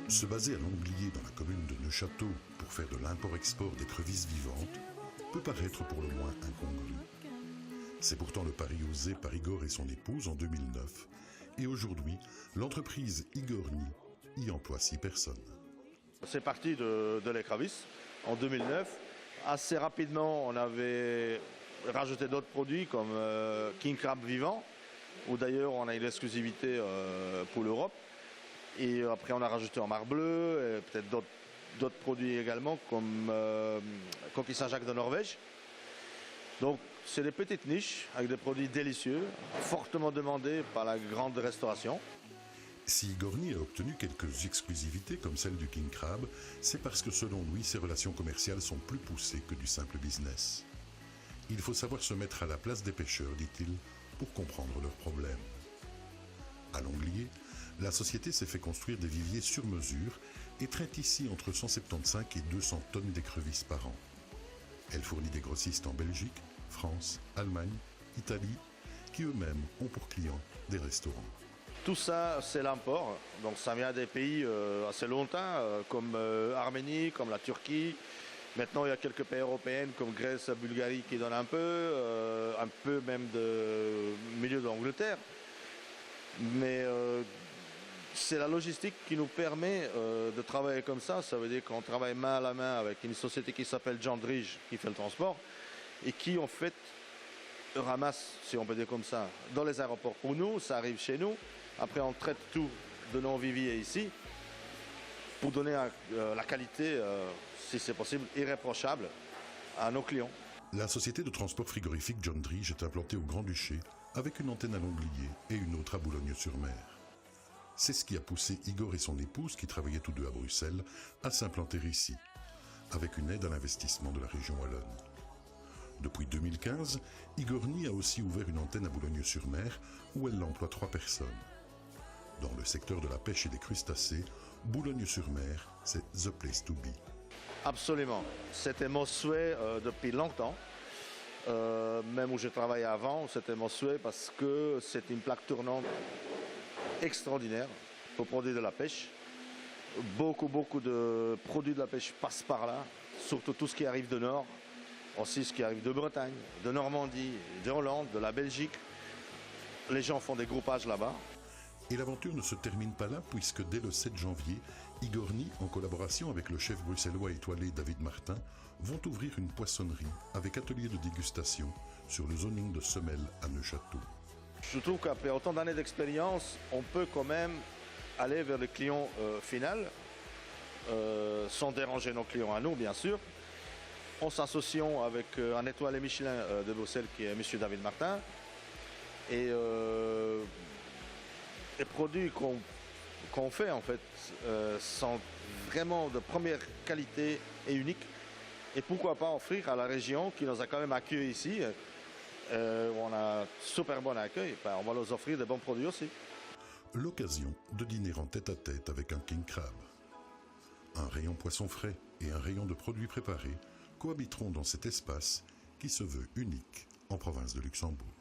Se baser à Longlier dans la commune de Neufchâteau pour faire de l'import-export d'écrevisses vivantes peut paraître pour le moins incongru. C'est pourtant le pari osé par Igor et son épouse en 2009 et aujourd'hui, l'entreprise Igorni y emploie 6 personnes. C'est parti de l'écrevisse en 2009. Assez rapidement, on avait rajouté d'autres produits comme King Crab vivant, où d'ailleurs on a eu l'exclusivité pour l'Europe. Et après on a rajouté en mar bleu, et peut-être d'autres produits également comme coquille Saint-Jacques de Norvège. Donc c'est des petites niches avec des produits délicieux, fortement demandés par la grande restauration. Si Igorni a obtenu quelques exclusivités comme celle du King Crab, c'est parce que selon lui, ses relations commerciales sont plus poussées que du simple business. Il faut savoir se mettre à la place des pêcheurs, dit-il, pour comprendre leurs problèmes. À Longlier, la société s'est fait construire des viviers sur mesure et traite ici entre 175 et 200 tonnes d'écrevisses par an. Elle fournit des grossistes en Belgique, France, Allemagne, Italie, qui eux-mêmes ont pour clients des restaurants. Tout ça, c'est l'import. Donc ça vient des pays assez lointains, comme Arménie, comme la Turquie. Maintenant, il y a quelques pays européens comme Grèce, Bulgarie qui donnent un peu même de milieu de l'Angleterre. Mais c'est la logistique qui nous permet de travailler comme ça. Ça veut dire qu'on travaille main à la main avec une société qui s'appelle John Drige, qui fait le transport, et qui en fait ramasse, si on peut dire comme ça, dans les aéroports pour nous, ça arrive chez nous. Après, on traite tout de nos viviers ici pour donner la qualité, si c'est possible, irréprochable à nos clients. La société de transport frigorifique John Drige est implantée au Grand-Duché avec une antenne à Longlier et une autre à Boulogne-sur-Mer. C'est ce qui a poussé Igor et son épouse, qui travaillaient tous deux à Bruxelles, à s'implanter ici, avec une aide à l'investissement de la région wallonne. Depuis 2015, Igorni a aussi ouvert une antenne à Boulogne-sur-Mer où elle emploie 3 personnes. Dans le secteur de la pêche et des crustacés, Boulogne-sur-Mer, c'est the place to be. Absolument. C'était mon souhait depuis longtemps. Même où je travaillais avant, c'était mon souhait parce que c'est une plaque tournante extraordinaire pour produire de la pêche. Beaucoup de produits de la pêche passent par là, surtout tout ce qui arrive de nord, aussi ce qui arrive de Bretagne, de Normandie, de Hollande, de la Belgique. Les gens font des groupages là-bas. Et l'aventure ne se termine pas là, puisque dès le 7 janvier, Igorni, en collaboration avec le chef bruxellois étoilé David Martin, vont ouvrir une poissonnerie avec atelier de dégustation sur le zoning de Semel à Neufchâteau. Je trouve qu'après autant d'années d'expérience, on peut quand même aller vers le client final, sans déranger nos clients à nous, bien sûr, en s'associant avec un étoilé Michelin de Bruxelles qui est M. David Martin. Et les produits qu'on fait en fait sont vraiment de première qualité et uniques. Et pourquoi pas offrir à la région qui nous a quand même accueillis ici, où on a super bon accueil, on va leur offrir de bons produits aussi. L'occasion de dîner en tête-à-tête avec un King Crab. Un rayon poisson frais et un rayon de produits préparés cohabiteront dans cet espace qui se veut unique en province de Luxembourg.